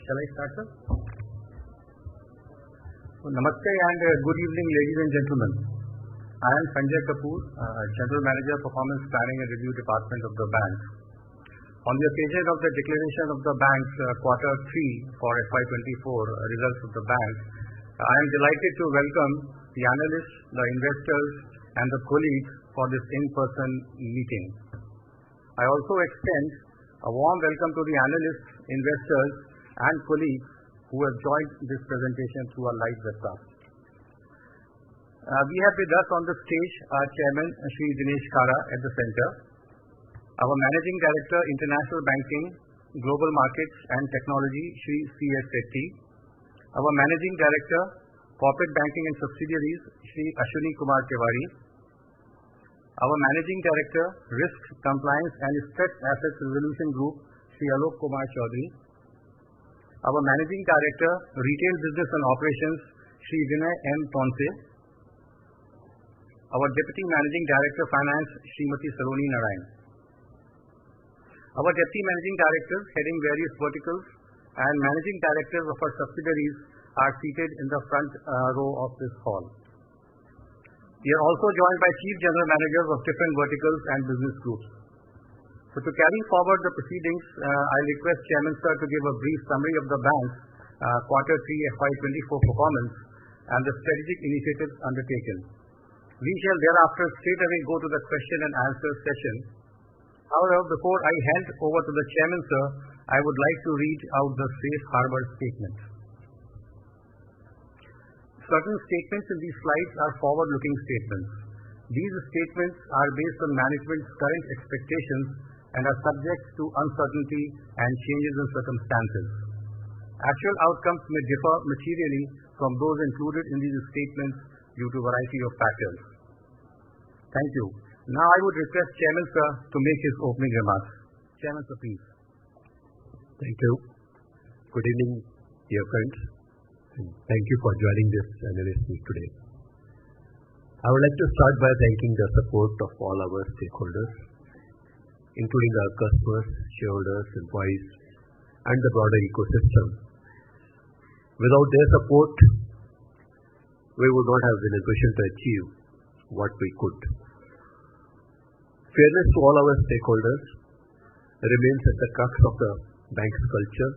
Shall I start, sir? Namaste and good evening, ladies and gentlemen. I am Sanjay Kapoor, General Manager, Performance Planning and Review Department of the bank. On the occasion of the declaration of the bank's Quarter 3 for FY'24 results of the bank, I am delighted to welcome the analysts, the investors, and the colleagues for this in-person meeting. I also extend a warm welcome to the analysts, investors, and colleagues who have joined this presentation through our live webcast. We have with us on the stage our Chairman, Shri Dinesh Khara at the center, our Managing Director, International Banking, Global Markets and Technology, Shri C.S. Setty, our Managing Director, Corporate Banking and Subsidiaries, Shri Ashwini Kumar Tiwari, our Managing Director, Risk, Compliance and Stressed Assets Resolution Group, Shri Alok Kumar Chaudhary, our Managing Director, Retail Business and Operations, Shri Vinay M. Ponce, our Deputy Managing Director, Finance, Srimati Saloni Narayan. Our Deputy Managing Directors heading various verticals and Managing Directors of our subsidiaries are seated in the front row of this hall. We are also joined by Chief General Managers of different verticals and business groups. So to carry forward the proceedings, I request Chairman Sir to give a brief summary of the bank's Quarter 3 FY'24 performance and the strategic initiatives undertaken. We shall thereafter straightaway go to the question and answer session. However, before I hand over to the Chairman Sir, I would like to read out the safe harbor statement. Certain statements in these slides are forward-looking statements. These statements are based on management's current expectations and are subject to uncertainty and changes in circumstances. Actual outcomes may differ materially from those included in these statements due to a variety of factors. Thank you. Now I would request Chairman Sir to make his opening remarks. Chairman Sir, please. Thank you. Good evening, dear friends. And thank you for joining this analyst meet today. I would like to start by thanking the support of all our stakeholders, including our customers, shareholders, employees, and the broader ecosystem. Without their support, we would not have been in a position to achieve what we could. Fairness to all our stakeholders remains at the crux of the bank's culture,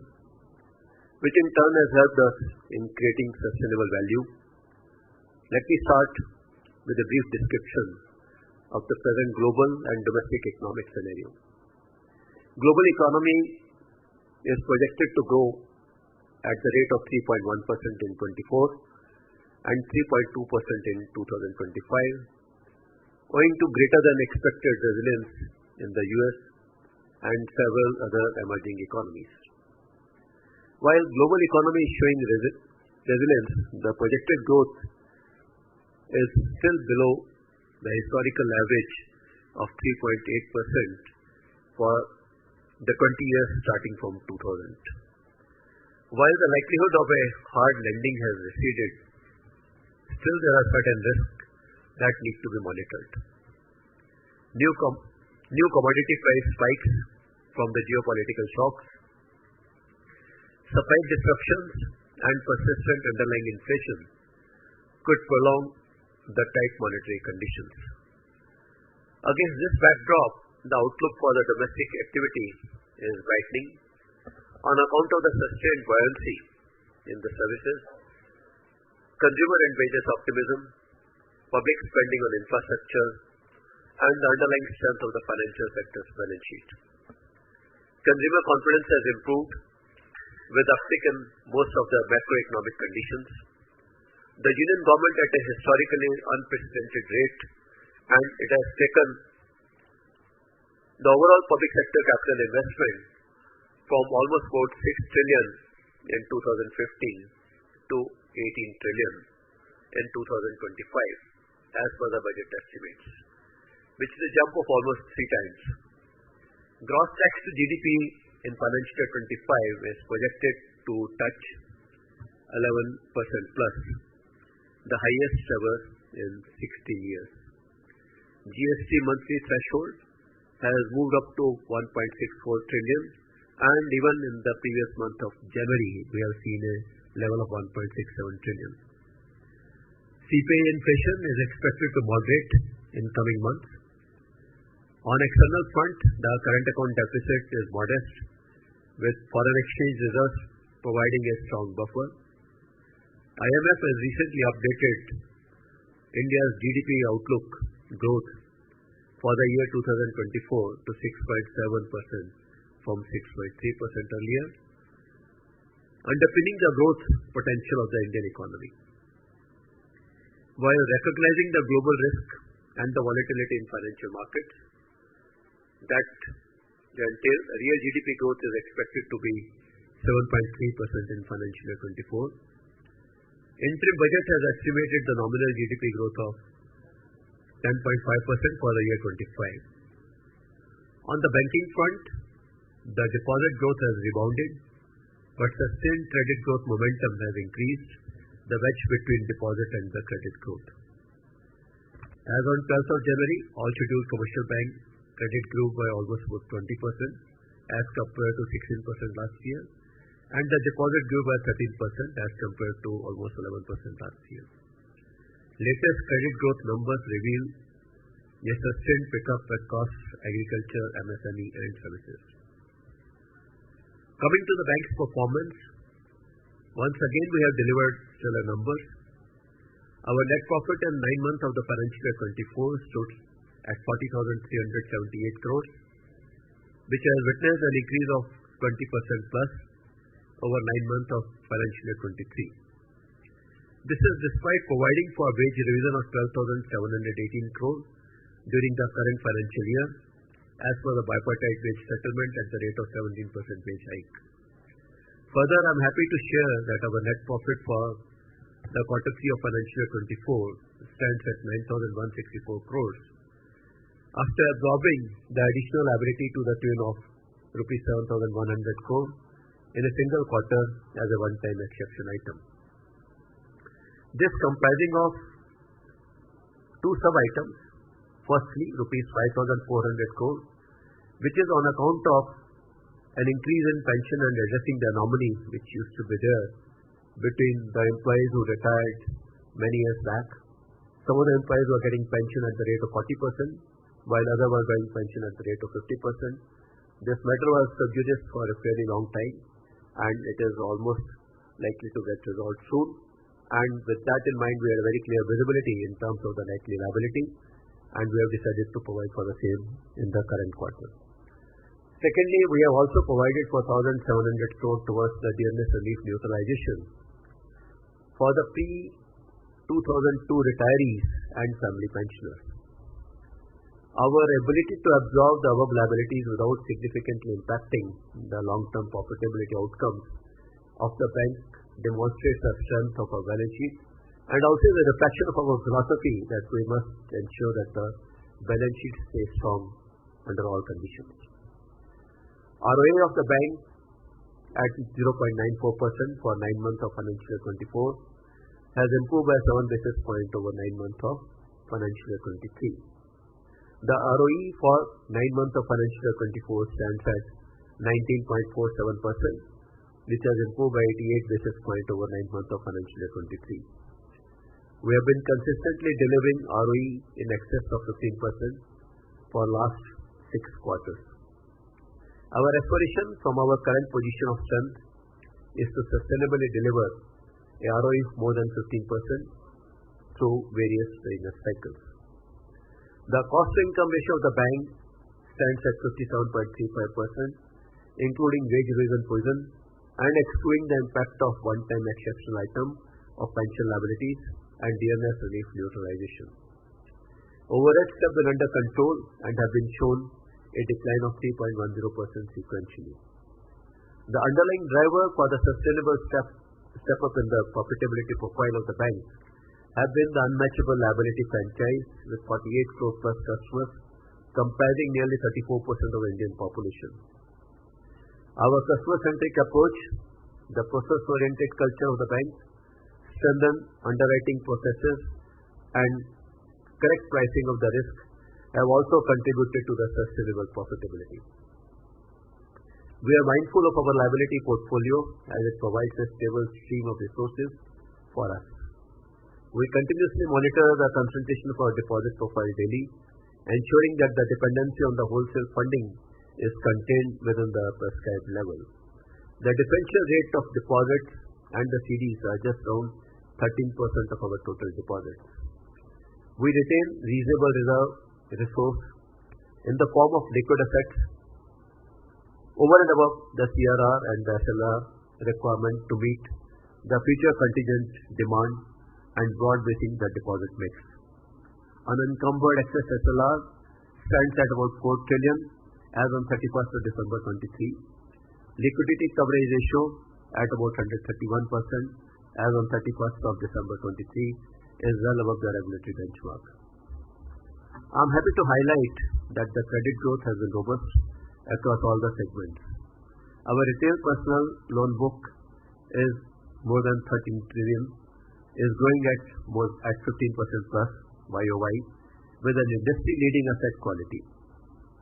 which in turn has helped us in creating sustainable value. Let me start with a brief description of the present global and domestic economic scenario. Global economy is projected to grow at the rate of 3.1% in 24 and 3.2% in 2025, owing to greater than expected resilience in the US and several other emerging economies. While global economy is showing resilience, the projected growth is still below the historical average of 3.8% for the 20 years starting from 2000. While the likelihood of a hard landing has receded, still there are certain risks that need to be monitored. New commodity price spikes from the geopolitical shocks, supply disruptions, and persistent underlying inflation could prolong the tight monetary conditions. Against this backdrop, the outlook for the domestic activity is brightening on account of the sustained buoyancy in the services, consumer and wages optimism, public spending on infrastructure, and the underlying strength of the financial sector's balance sheet. Consumer confidence has improved with uptick in most of the macroeconomic conditions. The Union government at a historically unprecedented rate, and it has taken the overall public sector capital investment from almost about 6 trillion in 2015 to 18 trillion in 2025 as per the budget estimates, which is a jump of almost 3 times. Gross tax to GDP in financial year 25 is projected to touch 11% plus, the highest ever in 16 years. GST monthly threshold has moved up to 1.64 trillion and even in the previous month of January, we have seen a level of 1.67 trillion. CPI inflation is expected to moderate in coming months. On external front, the current account deficit is modest, with foreign exchange reserves providing a strong buffer. IMF has recently updated India's GDP outlook growth for the year 2024 to 6.7% from 6.3% earlier, underpinning the growth potential of the Indian economy. While recognizing the global risk and the volatility in financial markets that entail, real GDP growth is expected to be 7.3% in financial year 24. Interim budget has estimated the nominal GDP growth of 10.5% for the year 25. On the banking front, the deposit growth has rebounded, but sustained credit growth momentum has increased the wedge between deposit and the credit growth. As on 12th of January, all scheduled commercial bank credit grew by almost 20% as compared to 16% last year, and the deposit grew by 13% as compared to almost 11% last year. Latest credit growth numbers reveal a sustained pickup across agriculture, MSME and services. Coming to the bank's performance, once again we have delivered stellar numbers. Our net profit in 9 months of the financial year 24 stood at 40,378 crores, which has witnessed an increase of 20% plus over 9 months of financial year 23. This is despite providing for a wage revision of 12,718 crores during the current financial year as per the bipartite wage settlement at the rate of 17% wage hike. Further, I am happy to share that our net profit for the quarter 3 of financial year 24 stands at 9,164 crores after absorbing the additional liability to the tune of rupees 7,100 crores in a single quarter as a one-time exception item. This comprising of two sub-items. Firstly, rupees 5,400 crores, which is on account of an increase in pension and addressing the anomaly which used to be there between the employees who retired many years back. Some of the employees were getting pension at the rate of 40%, while others were getting pension at the rate of 50%. This matter was sub judice for a fairly long time, and it is almost likely to get resolved soon. And with that in mind, we had a very clear visibility in terms of the likely liability, and we have decided to provide for the same in the current quarter. Secondly, we have also provided for 1,700 crores towards the dearness relief neutralization for the pre-2002 retirees and family pensioners. Our ability to absorb the above liabilities without significantly impacting the long-term profitability outcomes of the bank demonstrates the strength of our balance sheet and also the reflection of our philosophy that we must ensure that the balance sheet stays strong under all conditions. ROA of the bank at 0.94% for 9 months of financial year 24 has improved by 7 basis points over 9 months of financial year 23. The ROE for 9 months of financial year 24 stands at 19.47%, which has improved by 88 basis points over 9 months of financial year 23. We have been consistently delivering ROE in excess of 15% for last 6 quarters. Our aspiration from our current position of strength is to sustainably deliver a ROE of more than 15% through various business cycles. The cost-to-income ratio of the bank stands at 57.35%, including wage revision provision and excluding the impact of one-time exceptional item of pension liabilities and dearness relief neutralization. Overheads have been under control and have been shown a decline of 3.10% sequentially. The underlying driver for the sustainable step up in the profitability profile of the bank have been the unmatchable liability franchise with 48 crore plus customers comprising nearly 34% of the Indian population. Our customer-centric approach, the process-oriented culture of the bank, strengthen underwriting processes and correct pricing of the risk have also contributed to the sustainable profitability. We are mindful of our liability portfolio as it provides a stable stream of resources for us. We continuously monitor the concentration of our deposit profile daily, ensuring that the dependency on the wholesale funding is contained within the prescribed level. The differential rate of deposits and the CDs are just around 13% of our total deposits. We retain reasonable resource in the form of liquid assets over and above the CRR and the SLR requirement to meet the future contingent demand and broad-basing the deposit mix. Unencumbered excess SLR stands at about 4 trillion as on 31st of December 23. Liquidity coverage ratio at about 131% as on 31st of December 23 is well above the regulatory benchmark. I am happy to highlight that the credit growth has been robust across all the segments. Our retail personal loan book is more than 13 trillion, is growing at 15% plus YOY with an industry-leading asset quality.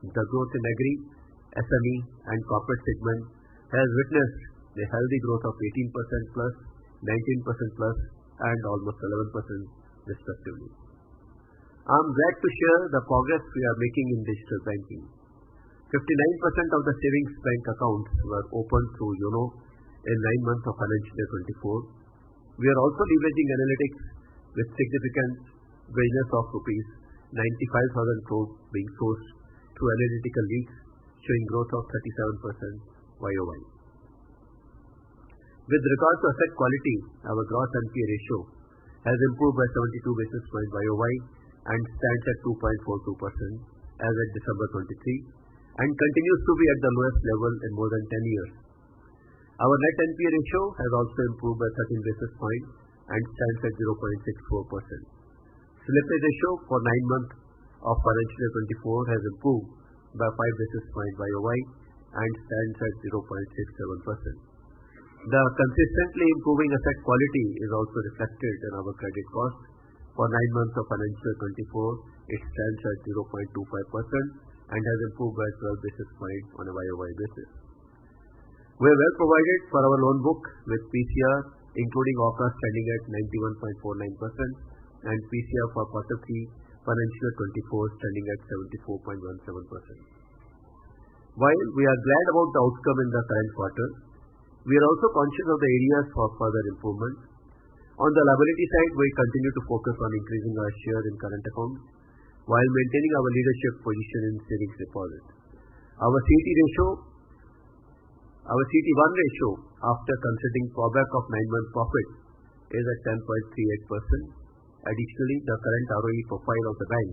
The growth in agri, SME and corporate segment has witnessed a healthy growth of 18% plus, 19% plus and almost 11% respectively. I am glad to share the progress we are making in digital banking. 59% of the savings bank accounts were opened through YONO in 9 months of financial year 24. We are also leveraging analytics with significant business of rupees 95,000 crore being sourced through analytical leads, showing growth of 37% YOY. With regard to asset quality, our gross NPA ratio has improved by 72 basis points YOY and stands at 2.42% as at December 23 and continues to be at the lowest level in more than 10 years. Our net NPA ratio has also improved by 13 basis points and stands at 0.64%. Slippage ratio for 9 months of financial year 24 has improved by 5 basis points YOY and stands at 0.67%. The consistently improving asset quality is also reflected in our credit cost. For 9 months of financial year 24, it stands at 0.25% and has improved by 12 basis points on a YOY basis. We are well provided for our loan book with PCR including OCA standing at 91.49% and PCR for quarter 3 financial year 24 standing at 74.17%. While we are glad about the outcome in the current quarter, we are also conscious of the areas for further improvement. On the liability side, we continue to focus on increasing our share in current accounts while maintaining our leadership position in savings deposits. Our CET1 ratio after considering clawback of 9-month profit is at 10.38%. Additionally, the current ROE profile of the bank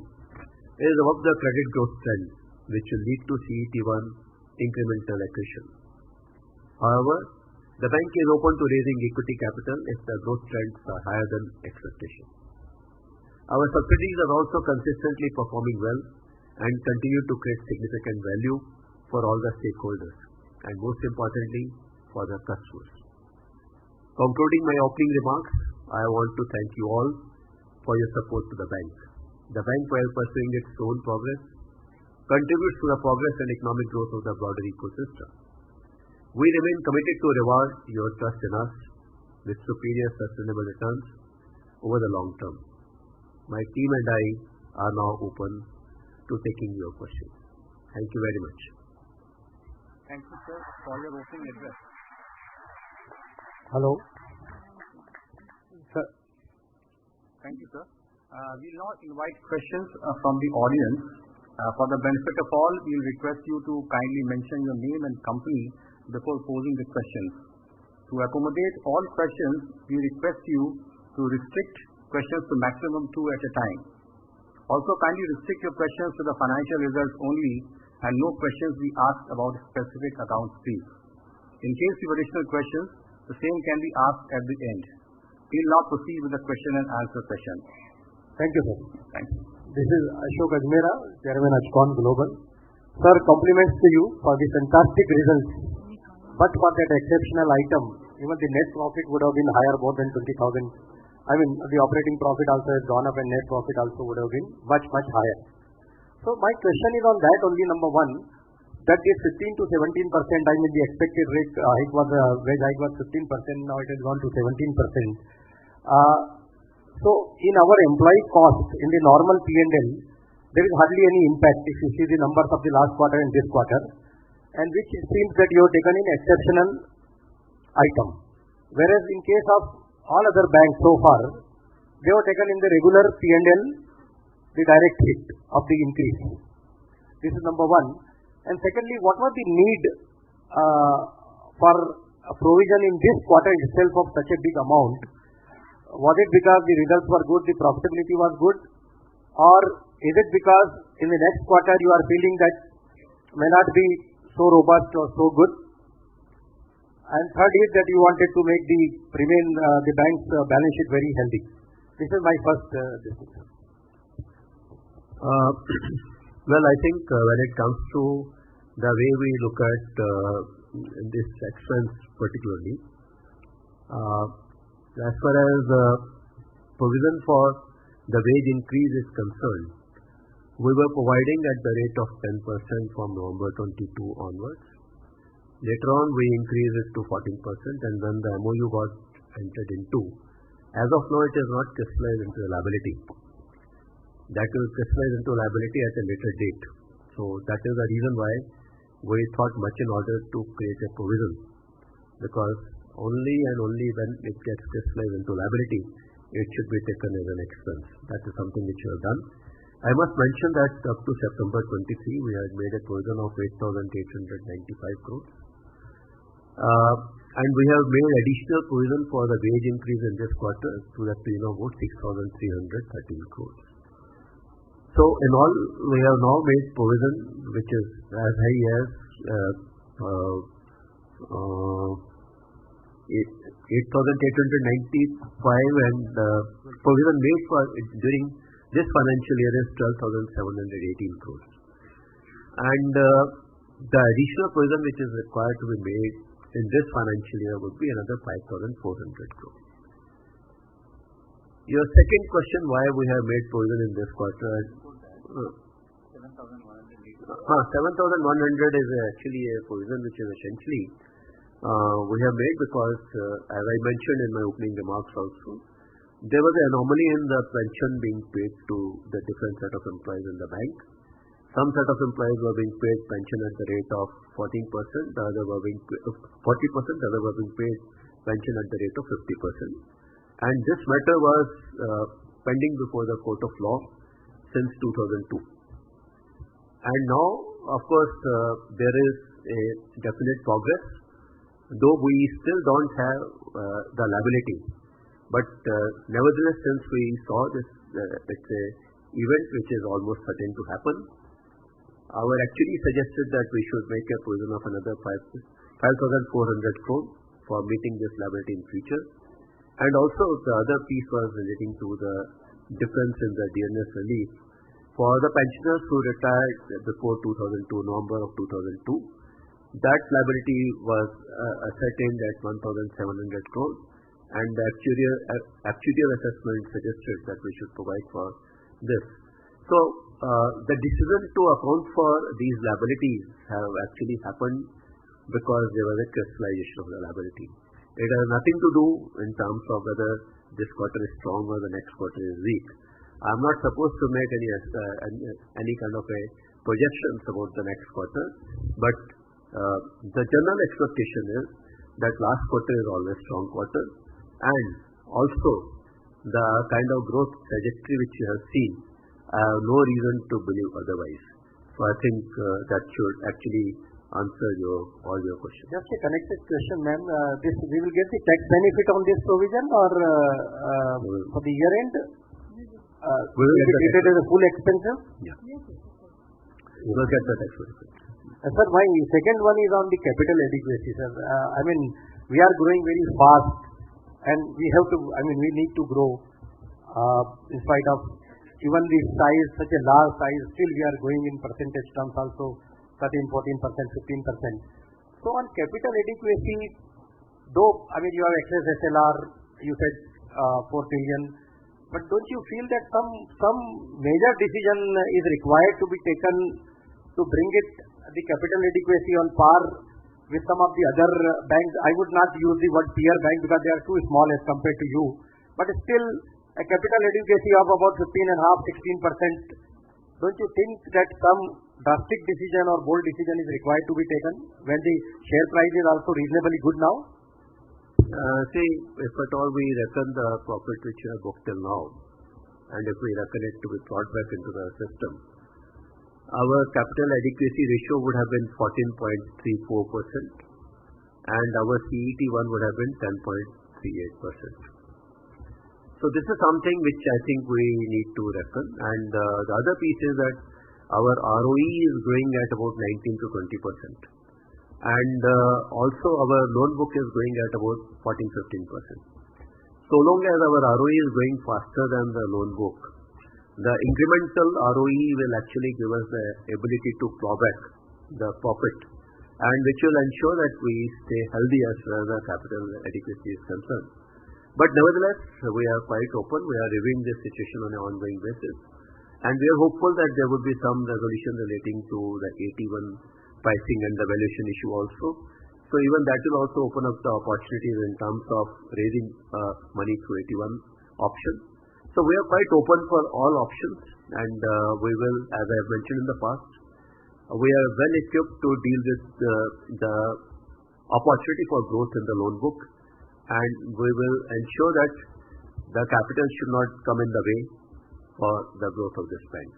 is above the credit growth trend, which will lead to CET1 incremental accretion. However, the bank is open to raising equity capital if the growth trends are higher than expectation. Our subsidiaries are also consistently performing well and continue to create significant value for all the stakeholders and most importantly for the customers. Concluding my opening remarks, I want to thank you all for your support to the bank. The bank, while pursuing its own progress, contributes to the progress and economic growth of the broader ecosystem. We remain committed to reward your trust in us with superior sustainable returns over the long term. My team and I are now open to taking your questions. Thank you very much. Thank you, sir, for your opening address. Hello. Sir. Thank you, sir. We will now invite questions from the audience. For the benefit of all, we will request you to kindly mention your name and company before posing the questions. To accommodate all questions, we request you to restrict questions to maximum 2 at a time. Also, kindly restrict your questions to the financial results only and no questions be asked about specific accounts, please. In case you have additional questions, the same can be asked at the end. We will now proceed with the question and answer session. Thank you, sir. Thank you. This is Ashok Ajmera, Chairman Ajcon Global. Sir, compliments to you for the fantastic results. But for that exceptional item, even the net profit would have been higher, more than 20,000. I mean, the operating profit also has gone up and net profit also would have been much, much higher. So my question is on that only. Number one, that this 15 to 17%, I mean the expected rate hike was, wage hike was 15%, now it has gone to 17%. So in our employee cost, in the normal P&L, there is hardly any impact if you see the numbers of the last quarter and this quarter, and which seems that you have taken in exceptional item. Whereas in case of all other banks so far, they have taken in the regular P&L the direct hit of the increase. This is number one. And secondly, what was the need for a provision in this quarter itself of such a big amount? Was it because the results were good, the profitability was good, or is it because in the next quarter you are feeling that may not be so robust or so good? And third is that you wanted to make the bank's balance sheet very healthy. This is my first discussion. Well, I think when it comes to the way we look at this expense particularly, as far as provision for the wage increase is concerned, we were providing at the rate of 10% from November 22 onwards. Later on, we increased it to 14%, and then the MOU got entered into. As of now, it is not crystallized into a liability. That will crystallize into liability at a later date. So that is the reason why we thought much in order to create a provision, because only and only when it gets crystallized into liability, it should be taken as an expense. That is something which we have done. I must mention that up to September 23, we had made a provision of 8,895 crores. And we have made additional provision for the wage increase in this quarter to the tune of about 6,313 crores. So in all, we have now made provision which is as high as 8,895, and provision made for during this financial year is 12,718 crores. And the additional provision which is required to be made in this financial year would be another 5,400 crores. Your second question, why we have made provision in this quarter? 7,100 is actually a provision which is essentially we have made because, as I mentioned in my opening remarks also, there was an anomaly in the pension being paid to the different set of employees in the bank. Some set of employees were being paid pension at the rate of 14%, the other were being 40%, the other were being paid pension at the rate of 50%. And this matter was pending before the court of law since 2002. And now, of course, there is a definite progress, though we still don't have the liability. But nevertheless, since we saw this, it's a event which is almost certain to happen, our actually suggested that we should make a provision of another 5,400 crore for meeting this liability in future. And also the other piece was relating to the difference in the dearness relief for the pensioners who retired before 2002, November of 2002. That liability was ascertained at 1,700 crores, and the actuarial assessment suggested that we should provide for this. So the decision to account for these liabilities have actually happened because there was a crystallization of the liability. It has nothing to do in terms of whether this quarter is strong or the next quarter is weak. I am not supposed to make any kind of a projections about the next quarter, but the general expectation is that last quarter is always strong quarter, and also the kind of growth trajectory which you have seen, I have no reason to believe otherwise. So I think that should actually answer all your questions. Just a connected question, ma'am. We will get the tax benefit on this provision, or for the year end? We will get it as a full expense? Yeah. We will get the tax benefit. Sir, my second one is on the capital adequacy, sir. I mean, we are growing very fast, and we need to grow in spite of even the size, such a large size, still we are growing in percentage terms also 13, 14%, 15%. So on capital adequacy, though, you have excess SLR, you said 4 trillion, but don't you feel that some major decision is required to be taken to bring the capital adequacy on par with some of the other banks. I would not use the word peer bank because they are too small as compared to you. But still, a capital adequacy of about 15.5%, 16%. Don't you think that some drastic decision or bold decision is required to be taken when the share price is also reasonably good now? See, if at all we reckon the profit which we have booked till now, and if we reckon it to be brought back into the system, our capital adequacy ratio would have been 14.34% and our CET1 would have been 10.38%. So this is something which I think we need to reckon. And the other piece is that our ROE is growing at about 19 to 20%. And also our loan book is growing at about 14-15%. So long as our ROE is growing faster than the loan book, the incremental ROE will actually give us the ability to claw back the profit, and which will ensure that we stay healthy as far as the capital adequacy is concerned. But nevertheless, we are quite open. We are reviewing this situation on an ongoing basis, and we are hopeful that there would be some resolution relating to the AT1 pricing and the valuation issue also. So even that will also open up the opportunities in terms of raising money through AT1 option. So we are quite open for all options, and we will, as I have mentioned in the past, we are well equipped to deal with the opportunity for growth in the loan book, and we will ensure that the capital should not come in the way for the growth of this bank.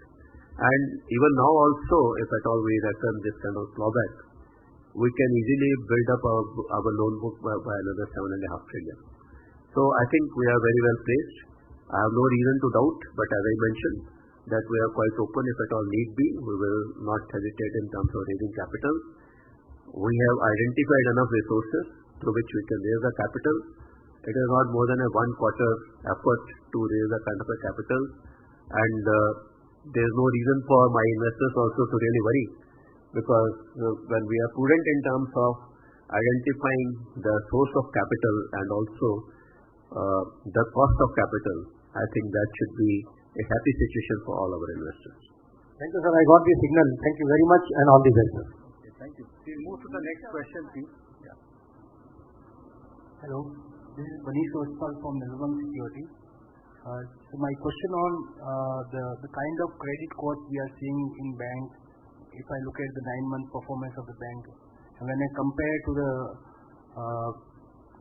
And even now also, if at all we reckon this kind of clawback, we can easily build up our loan book by another 7.5 trillion. So I think we are very well placed. I have no reason to doubt, but as I mentioned, that we are quite open. If at all need be, we will not hesitate in terms of raising capital. We have identified enough resources through which we can raise the capital. It is not more than a 1 quarter effort to raise a kind of a capital, and there is no reason for my investors also to really worry, because when we are prudent in terms of identifying the source of capital and also the cost of capital, I think that should be a happy situation for all our investors. Thank you, sir. I got the signal. Thank you very much, and all the best, sir. Okay, thank you. We'll move to the next question, please. Yeah. Hello, this is Manish Ostwal from Nirmal Securities. So my question on the kind of credit cost we are seeing in banks, if I look at the 9-month performance of the bank, and when I compare to the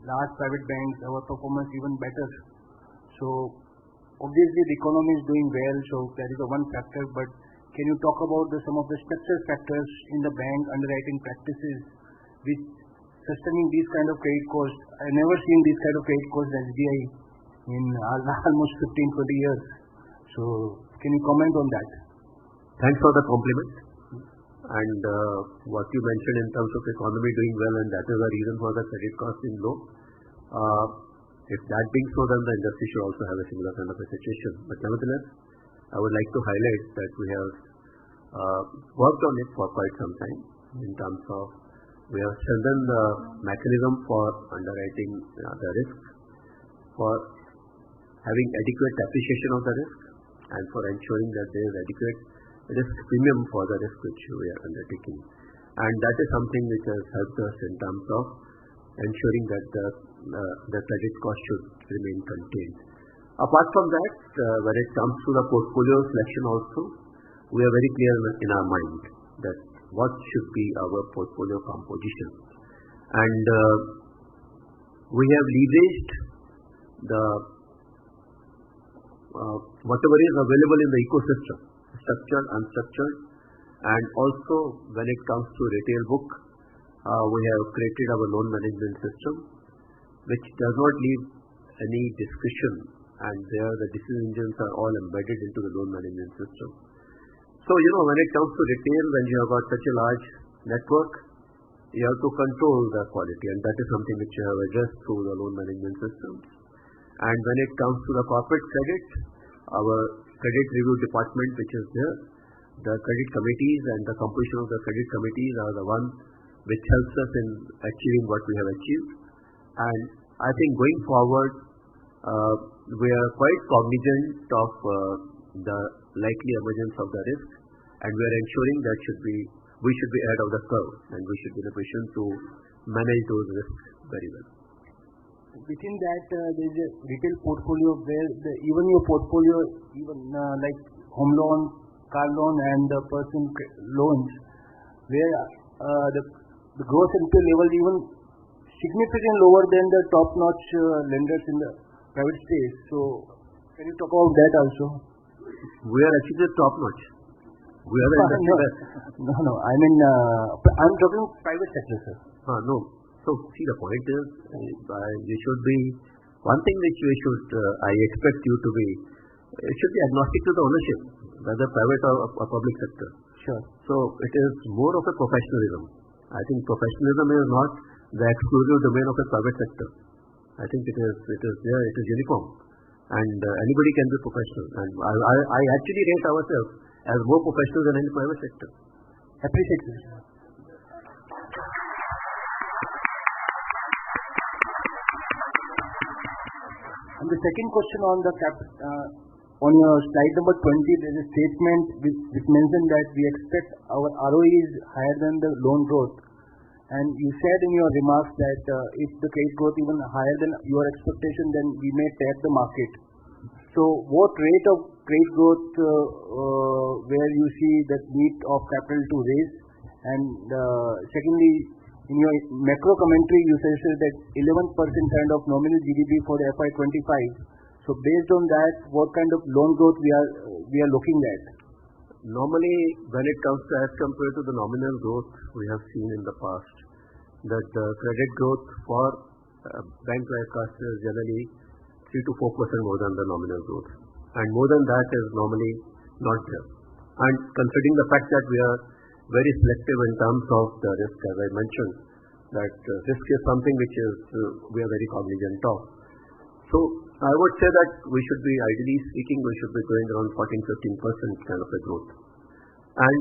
large private banks, our performance even better. So obviously the economy is doing well, so that is a one factor, but can you talk about some of the structural factors in the bank underwriting practices which sustaining these kind of credit costs? I never seen these kind of credit costs at SBI in almost 15-20 years. So can you comment on that? Thanks for the compliment. And what you mentioned in terms of economy doing well, and that is the reason for the credit cost being low. If that being so, then the industry should also have a similar kind of a situation. But nevertheless, I would like to highlight that we have worked on it for quite some time in terms of we have strengthened the mechanism for underwriting the risk, for having adequate appreciation of the risk, and for ensuring that there is adequate risk premium for the risk which we are undertaking. And that is something which has helped us in terms of ensuring that the credit cost should remain contained. Apart from that, when it comes to the portfolio selection also, we are very clear in our mind that what should be our portfolio composition. And we have leveraged the whatever is available in the ecosystem, structured, unstructured, and also when it comes to retail book, we have created our loan management system, which does not leave any discretion, and there the decision engines are all embedded into the loan management system. So, when it comes to retail, when you have got such a large network, you have to control the quality, and that is something which you have addressed through the loan management systems. And when it comes to the corporate credit, our credit review department which is there, the credit committees and the composition of the credit committees are the ones which helps us in achieving what we have achieved. And I think going forward, we are quite cognizant of the likely emergence of the risk, and we are ensuring that we should be ahead of the curve and we should be in a position to manage those risks very well. Within that, there is a retail portfolio where even your portfolio, like home loan, car loan, and the personal loans, where the gross NPA level even significantly lower than the top-notch lenders in the private space. So, can you talk about that also? We are actually top-notch. We are the industry best. No. I mean, I'm talking private sector, sir. No. So, see, the point is, you should be, one thing which we should, I expect you to be, it should be agnostic to the ownership, whether private or public sector. Sure. So, it is more of a professionalism. I think professionalism is not the exclusive domain of a private sector. I think it is uniform. And anybody can be professional. And I actually rate ourselves as more professional than any private sector. Appreciate this. And the second question on the on your slide number 20, there is a statement which mentioned that we expect our ROE is higher than the loan growth. And you said in your remarks that if the credit growth even higher than your expectation, then we may tap the market. So, what rate of credit growth where you see the need of capital to raise? And secondly, in your macro commentary, you suggested that 11% kind of nominal GDP for the FY'25. So, based on that, what kind of loan growth we are looking at? Normally, when it comes to as compared to the nominal growth we have seen in the past, that the credit growth for bank like us is generally 3 to 4% more than the nominal growth. And more than that is normally not there. And considering the fact that we are very selective in terms of the risk, as I mentioned, that risk is something which is we are very cognizant of. So I would say that we should be, ideally speaking, we should be going around 14-15% kind of a growth. And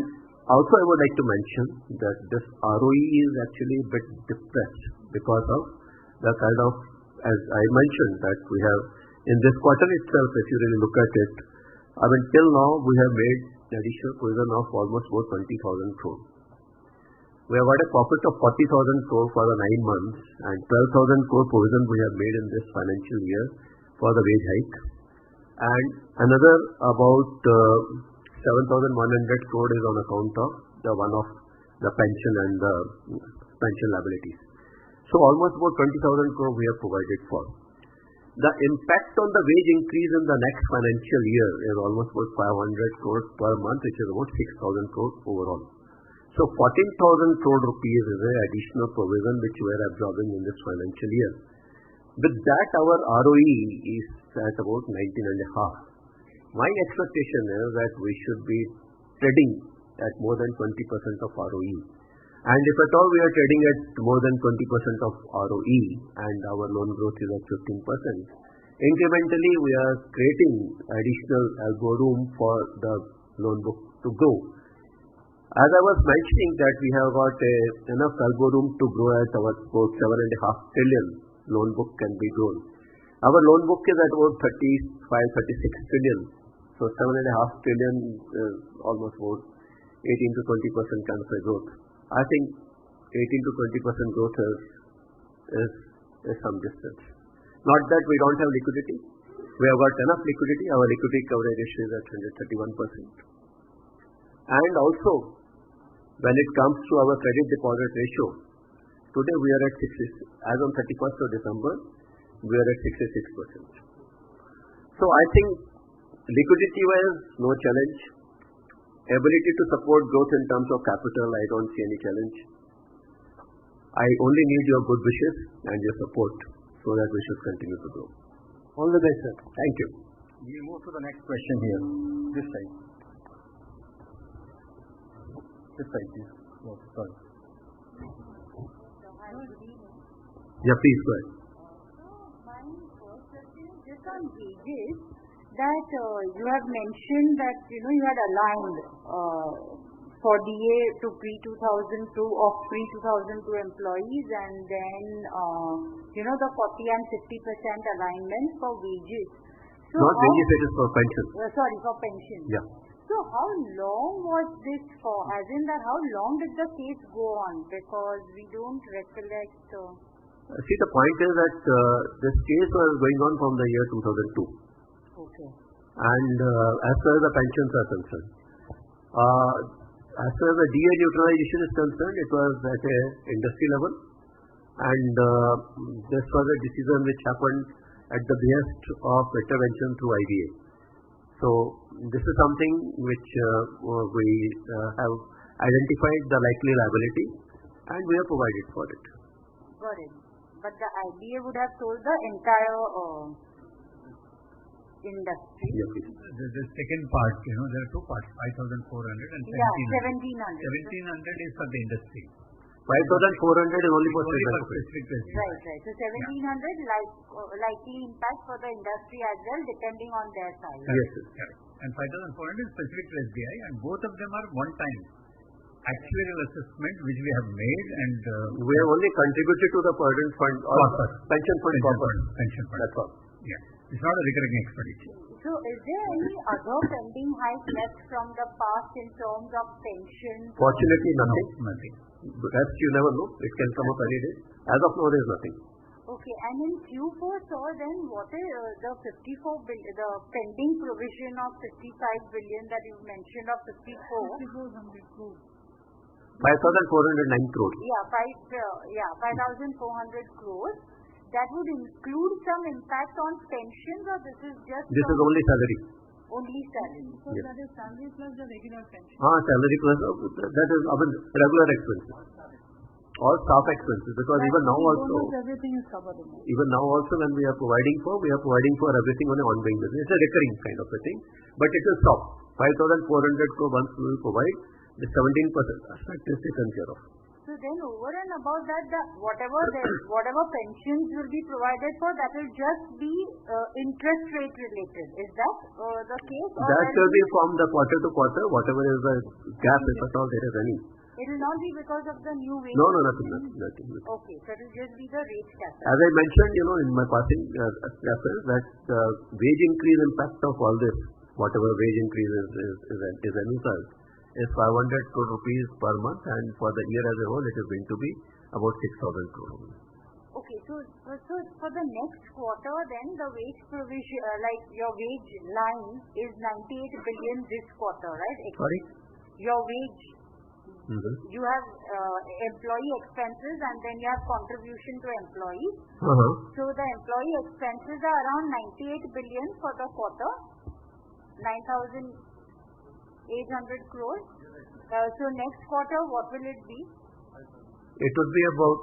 also I would like to mention that this ROE is actually a bit depressed because of the kind of, as I mentioned, that we have in this quarter itself, if you really look at it, I mean, till now we have made additional provision of almost about 20,000 crore. We have got a profit of 40,000 crore for the 9 months and 12,000 crore provision we have made in this financial year for the wage hike. And another about 7,100 crore is on account of the one-off, the pension and the pension liabilities. So almost about 20,000 crore we have provided for. The impact on the wage increase in the next financial year is almost about 500 crore per month, which is about 6,000 crore overall. So 14,000 crore rupees is an additional provision which we are absorbing in this financial year. With that, our ROE is at about 19.5. My expectation is that we should be trading at more than 20% of ROE. And if at all we are trading at more than 20% of ROE and our loan growth is at 15%, incrementally we are creating additional elbow room for the loan book to grow. As I was mentioning that we have got enough elbow room to grow at about 7.5 trillion loan book can be grown. Our loan book is at about 35-36 trillion. So 7.5 trillion is almost about 18 to 20% kind of a growth. I think 18 to 20% growth is some distance. Not that we don't have liquidity. We have got enough liquidity. Our liquidity coverage ratio is at 131%. And also, when it comes to our credit deposit ratio, today we are at 60, as on 31st of December, we are at 66%. So I think liquidity-wise, no challenge. Ability to support growth in terms of capital, I don't see any challenge. I only need your good wishes and your support so that we should continue to grow. All the best, sir. Thank you. We move to the next question here. This side. This side, please. Oh, sorry. Yeah, please go ahead. My first question is just on wages. That you have mentioned that you had aligned for DA to pre-2002 of pre-2002 employees, and then the 40 and 50% alignment for wages. So not wages, it is for pension. Sorry, for pension. Yeah. So how long was this for? As in that, how long did the case go on? Because we don't recollect. See, the point is that this case was going on from the year 2002. Okay. And as far as the pensions are concerned, as far as the DA neutralization is concerned, it was at a industry level, and this was a decision which happened at the behest of intervention through IBA. So this is something which we have identified the likely liability, and we have provided for it. Got it. But the IBA would have told the entire industry. Yes, yes. The second part, there are two parts, 5,400 and 1,700. Yeah, 1,700. 1,700 is for the industry. 5,400 is only for specific risk. Right. So 1,700 likely impact for the industry as well, depending on their size. Yes, yes. Correct. And 5,400 is specific to SBI, and both of them are one-time actuarial assessment which we have made, and we have only contributed to the Provident Fund or pension fund corpus. Pension fund. That's all. Yeah. It's not a recurring expenditure. So is there any other pending hike left from the past in terms of pensions? Fortunately, nothing. No, nothing. As you never know, it can come up any day. As of now, there is nothing. Okay, and in Q4, sir, then what is the 54 billion, the pending provision of 55 billion that you mentioned of 54? 5,409 crores. Yeah, 5,400 crores. That would include some impact on pensions, or this is just... This is only salary. Only salary. So Yes. that is salary plus the regular pension. Salary plus, that is our regular expenses. All staff expenses, because even now also, Almost everything is covered in it. even now also when we are providing for everything on an ongoing basis. It's a recurring kind of a thing, but it will stop. 5,400 crore once we will provide, the 17% aspect is taken care of. So then over and above that, whatever pensions will be provided for, that will just be interest rate related. Is that the case? Or That will be from the quarter to quarter, whatever is the gap, if at all there is any. it will not be because of the new wage? No, nothing. Okay, so it will just be the rate cap. As I mentioned, in my passing reference, that the wage increase impact of all this, whatever wage increase is envisaged, is 500 crore rupees per month, and for the year as a whole, it is going to be about 6,000 crore. Okay, so for the next quarter, then the wage provision, like your wage line is 98 billion this quarter, right? Sorry? Your wage, Mm-hmm. you have employee expenses and then you have contribution to employees. So the employee expenses are around 98 billion for the quarter, 9,800 crores. So next quarter, what will it be? It would be about,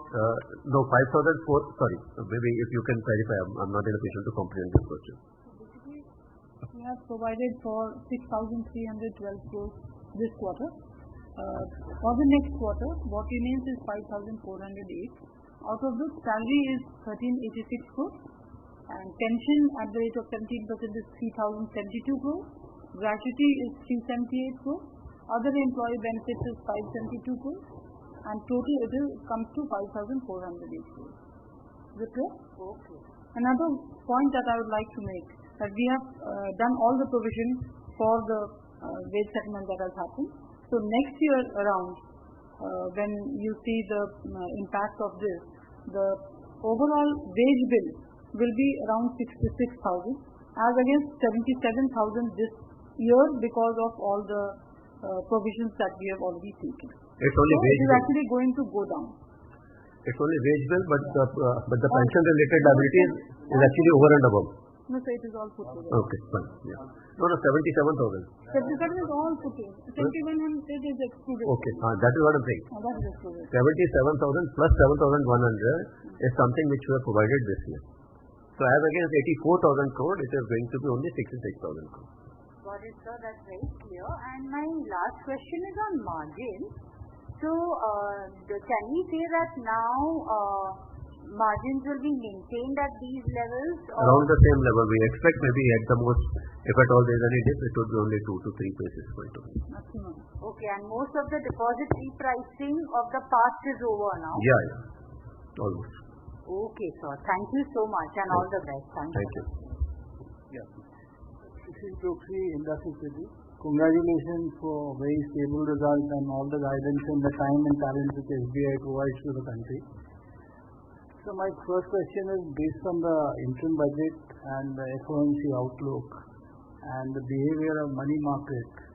5,004, sorry, maybe if you can clarify, I'm not in a position to comprehend this question. Basically, we have provided for 6,312 crores this quarter. For the next quarter, what remains is 5,408. Out of which salary is 1,386 crores, and pension at the rate of 17% is 3,072 crores. Gratuity is 378 crores. Other employee benefits is 572 crores. And total comes to 5,408 crores. Is it clear? Okay. Another point that I would like to make, that we have done all the provision for the wage settlement that has happened. So next year around, when you see the impact of this, the overall wage bill will be around 66,000 as against 77,000 this year because of all the provisions that we have already taken. It's only So wage it is bill. actually going to go down. It's only wage bill, but the pension related liability is actually over and above. No, so it is all put together. Okay, fine. Yeah. No, 77,000. 77 is all put in. 7100 is excluded. Okay, that is what I'm saying. That is excluded. 77,000 plus 7,100 is something which we have provided this year. So as against 84,000 crore, it is going to be only 66,000 crore. Got it, sir. That's very clear. And my last question is on margin. So, can we say that now margins will be maintained at these levels? Around the same level. We expect maybe at the most, if at all there is any dip, it would be only 2 to 3 basis points. Maximum. Okay, and most of the deposit repricing of the past is over now? Yeah. Almost. Okay, sir. Thank you so much and all the best. Thank you. Thank you. Yeah. This is Chokshi, Industry City. congratulations for very stable results and all the guidance and the time and talent which SBI provides to the country. So my first question is based on the interim budget and the FOMC outlook and the behavior of money market,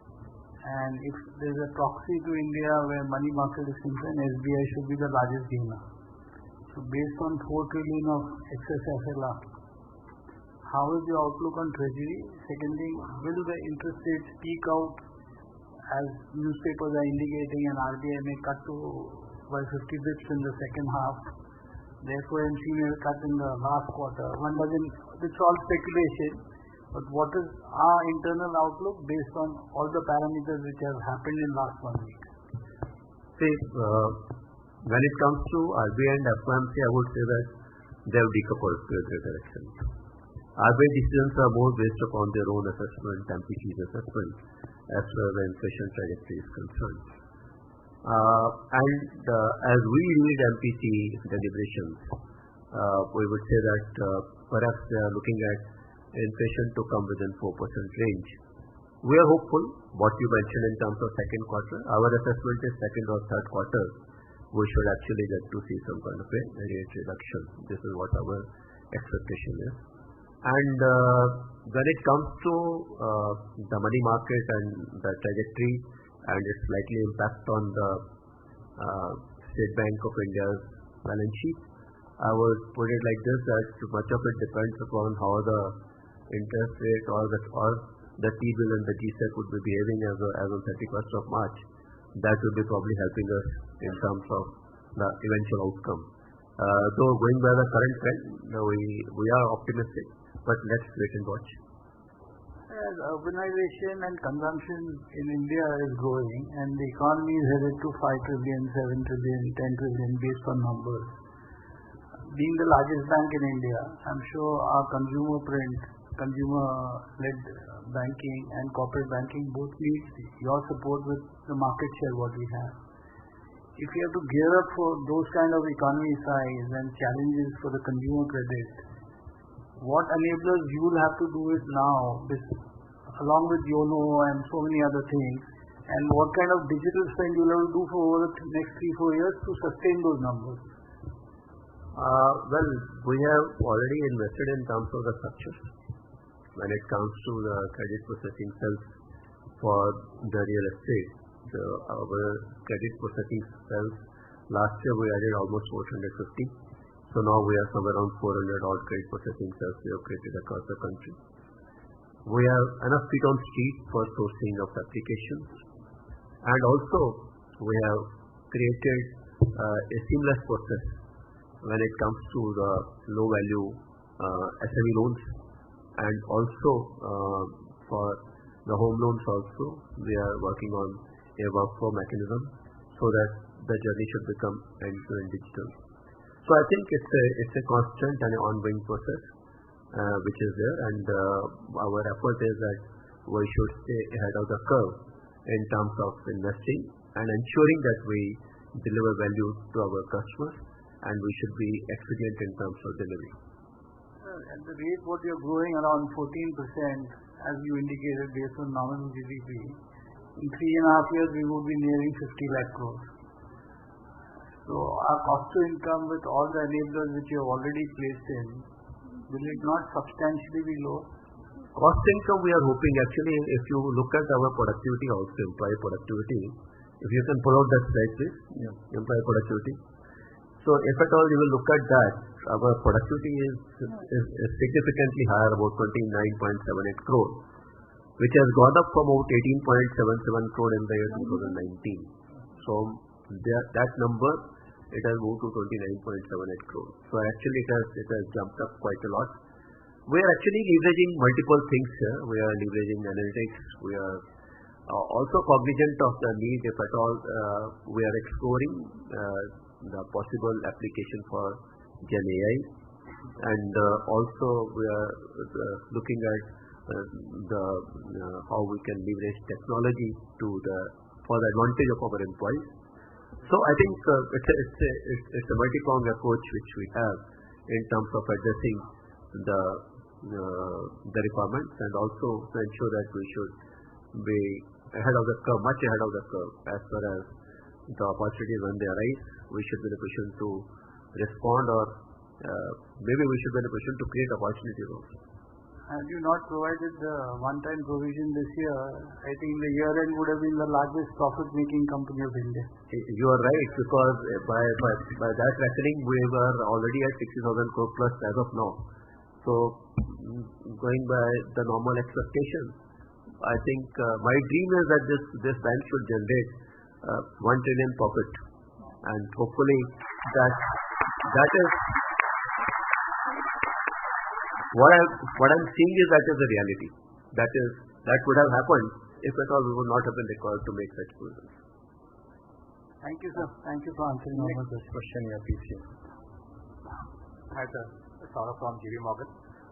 and if there is a proxy to India where money market is concerned, SBI should be the largest gainer. So based on 4 trillion of excess FLR, how is the outlook on treasury? Second thing, will the interest rates peak out as newspapers are indicating, and RBI may cut to by 50 bits in the second half? The FOMC may cut in the last quarter. It's all speculation, but what is our internal outlook based on all the parameters which have happened in last 1 week? See, when it comes to RBI and FOMC, I would say that they have decoupled to a greater extent. RBI decisions are more based upon their own assessment, MPC's assessment, as far as the inflation trajectory is concerned. As we read MPC deliberations, we would say that perhaps they are looking at inflation to come within 4% range. We are hopeful, what you mentioned in terms of second quarter. Our assessment is second or third quarter, we should actually get to see some kind of a rate reduction. This is what our expectation is. And when it comes to the money market and the trajectory and its likely impact on the State Bank of India's balance sheet, I would put it like this, that much of it depends upon how the interest rate or the T-bill and the G-Sec would be behaving as on 31st of March. That will be probably helping us in terms of the eventual outcome. Though going by the current trend, we are optimistic, but let's wait and watch. As urbanization and consumption in India is growing and the economy is headed to 5 trillion, 7 trillion, 10 trillion based on numbers. Being the largest bank in India, I'm sure our consumer-led banking and corporate banking both need your support with the market share what we have. If you have to gear up for those kind of economy size and challenges for the consumer credit, what enablers you will have to do it now, along with YONO and so many other things, and what kind of digital spend you will have to do for over the next 3-4 years to sustain those numbers? Well, we have already invested in terms of the structures. When it comes to the credit processing cells for the real estate, our credit processing cells, last year we added almost 450. So now we are somewhere around 400 odd credit processing cells we have created across the country. We have enough feet on street for sourcing of applications, and also we have created a seamless process when it comes to the low value SME loans, and also for the home loans also we are working on a workflow mechanism so that the journey should become end-to-end digital. So I think it's a constant and ongoing process which is there, and our effort is that we should stay ahead of the curve in terms of investing and ensuring that we deliver value to our customers, and we should be expedient in terms of delivery. At the rate what you're growing around 14%, as you indicated based on nominal GDP, in 3.5 years we would be nearing 50 lakh crores. So our cost to income with all the enablers which you have already placed in, will it not substantially be low? Cost income we are hoping, actually, if you look at our productivity also, employee productivity, if you can pull out that slide please, employee productivity. So if at all you will look at that, our productivity is significantly higher, about 29.78 crore, which has gone up from about 18.77 crore in the year 2019. So that number, it has moved to 29.78 crore. So actually it has jumped up quite a lot. We are actually leveraging multiple things here. We are leveraging analytics. We are also cognizant of the need, if at all, we are exploring the possible application for Gen AI, and also we are looking at how we can leverage technology for the advantage of our employees. So I think it's a multi-pronged approach which we have in terms of addressing the requirements, and also to ensure that we should be ahead of the curve, much ahead of the curve as far as the opportunities when they arise. We should be in a position to respond, or maybe we should be in a position to create opportunities also. Had you not provided the one-time provision this year, I think the year-end would have been the largest profit-making company of India. You are right, because by that reckoning, we were already at 60,000 crore plus as of now. So, going by the normal expectations, I think my dream is that this bank should generate 1 trillion profit, and hopefully that is what I'm seeing is that is the reality. That would have happened if at all we would not have been required to make such provisions. Thank you, sir. Thank you for answering all of this question. Hi, sir. Saurabh from JP Morgan.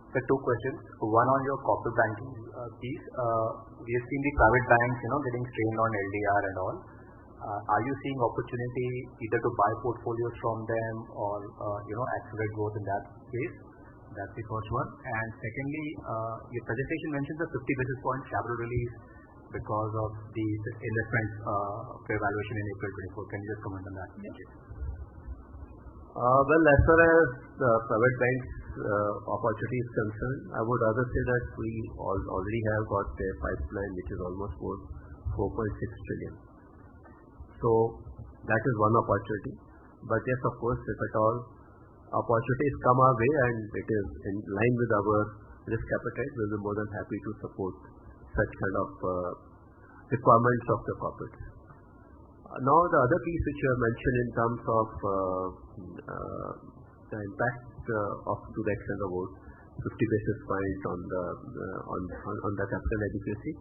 So, two questions. One on your corporate banking piece. We have seen the private banks, getting strained on LDR and all. Are you seeing opportunity either to buy portfolios from them or, accelerate growth in that space? That's the first one. And secondly, your presentation mentions a 50 basis point capital release because of the investment fair valuation in April 24. Can you just comment on that? Thank you. Well, as far as the private banks opportunity is concerned, I would rather say that we already have got a pipeline which is almost 4.6 trillion. So that is one opportunity. But yes, of course, if at all opportunities come our way and it is in line with our risk appetite, we will be more than happy to support such kind of requirements of the corporates. Now, the other piece which you have mentioned in terms of the impact to the extent of about 50 basis points on the capital adequacy,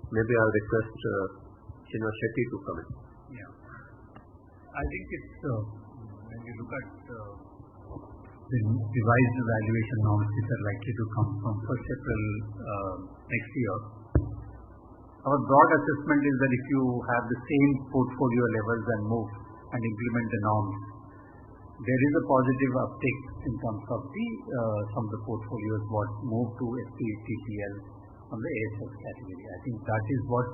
maybe I'll request Srinivas Shetty to comment. Yeah, I think it's when you look at the revised valuation norms which are likely to come from 1st April next year, our broad assessment is that if you have the same portfolio levels and move and implement the norms, there is a positive uptick in terms of some of the portfolios what move to FVTPL on the AFS category. I think that is what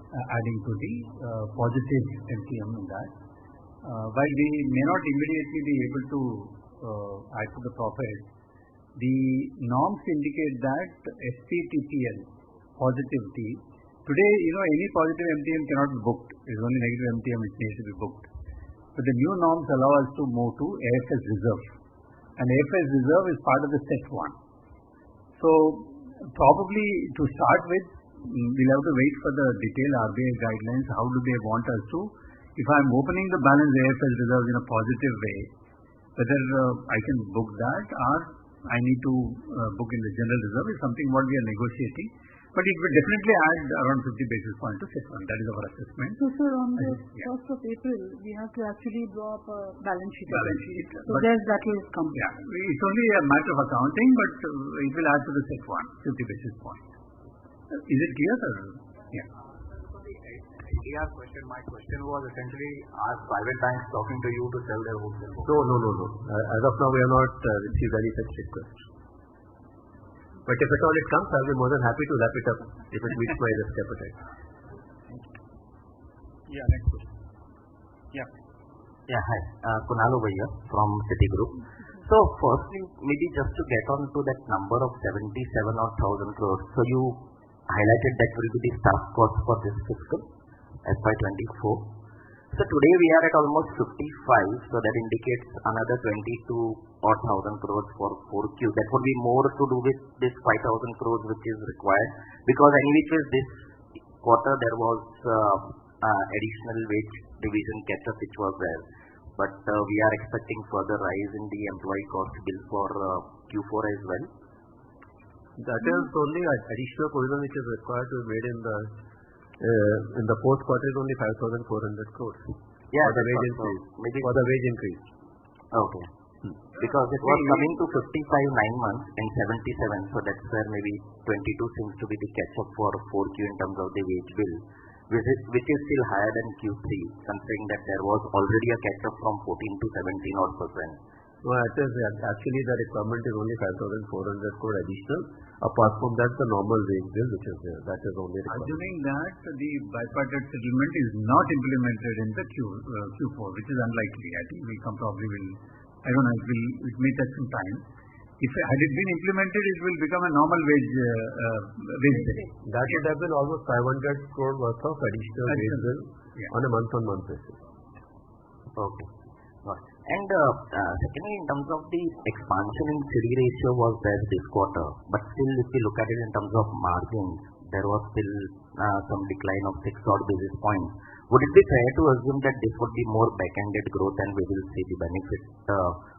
adding to the positive MTM in that. While we may not immediately be able to add to the profit, the norms indicate that FVTPL positivity. Today, any positive MTM cannot be booked. It is only negative MTM which needs to be booked. But the new norms allow us to move to AFS reserve. And AFS reserve is part of the set one. So, probably to start with, we'll have to wait for the detailed RBI guidelines. How do they want us to, if I'm opening the balance AFS reserve in a positive way, whether I can book that or I need to book in the general reserve is something what we are negotiating. But it will definitely add around 50 basis points to set one. That is our assessment. So, sir, on the 1st of April, we have to actually draw up a balance sheet. So, that will come. Yeah, it's only a matter of accounting, but it will add to the set one, 50 basis points. Is it clear, sir? Yeah. For the LDR question, my question was essentially, are private banks talking to you to sell their wholesale book? No. As of now, we have not received any such request. But if at all it comes, I'll be more than happy to wrap it up if it meets my risk appetite. Yeah, next question. Yeah, hi. Concall over here from Citigroup. So, firstly, maybe just to get on to that number of 77,000 crores. So, you highlighted that will be the staff cost for this fiscal, FY'24. So, today we are at almost 55, so that indicates another 22,000 crores for 4Q. That would be more to do with this 5,000 crores which is required, because anyway, this quarter there was additional wage division catch-up which was there. But we are expecting further rise in the employee cost bill for Q4 as well. That is only additional provision which is required to be made in the fourth quarter is only 5,400 crores. Yeah, for the wage increase. Maybe for the wage increase. Okay. Because it was coming to 55 9 months and 77, so that's where maybe 22 seems to be the catch-up for 4Q in terms of the wage bill, which is still higher than Q3, considering that there was already a catch-up from 14 to 17 odd %. No, actually the requirement is only 5,400 crore additional. Apart from that, the normal wage bill which is there, that is only required. Assuming that the bipartite settlement is not implemented in the Q4, which is unlikely. I think we probably will, I don't know, it may take some time. If had it been implemented, it will become a normal wage bill. That would have been almost 500 crore worth of additional wage bill on a month-on-month basis. Okay. And secondly, in terms of the expansion in CD ratio was there this quarter, but still if you look at it in terms of margins, there was still some decline of 6 odd basis points. Would it be fair to assume that this would be more back-ended growth and we will see the benefit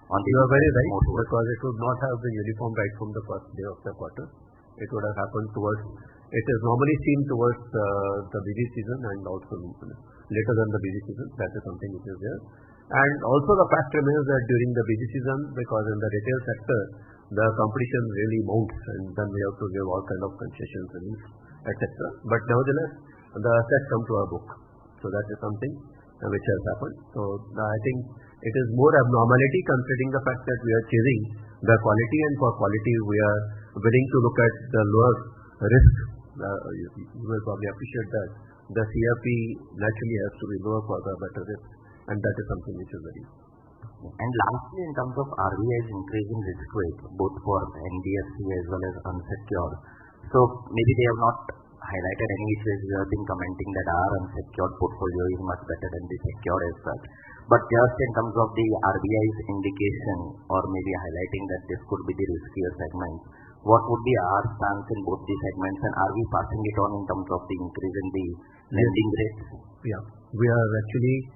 on the... You are very right, because it would not have been uniform right from the first day of the quarter. It would have happened towards, it is normally seen towards the busy season and also later than the busy season. That is something which is there. And also the fact remains that during the busy season, because in the retail sector, the competition really mounts and then we have to give all kind of concessions and etc. But nevertheless, the assets come to our book. So that is something which has happened. So I think it is more abnormality considering the fact that we are chasing the quality, and for quality we are willing to look at the lower risk. You will probably appreciate that the CRP naturally has to be lower for the better risk, and that is something which is very. And lastly, in terms of RBI's increasing risk weight, both for NBFC as well as unsecured. So maybe they have not highlighted any issues. We have been commenting that our unsecured portfolio is much better than the secured as such. But just in terms of the RBI's indication or maybe highlighting that this could be the riskier segment, what would be our stance in both the segments, and are we passing it on in terms of the increase in the lending rates? Yeah, we are actually,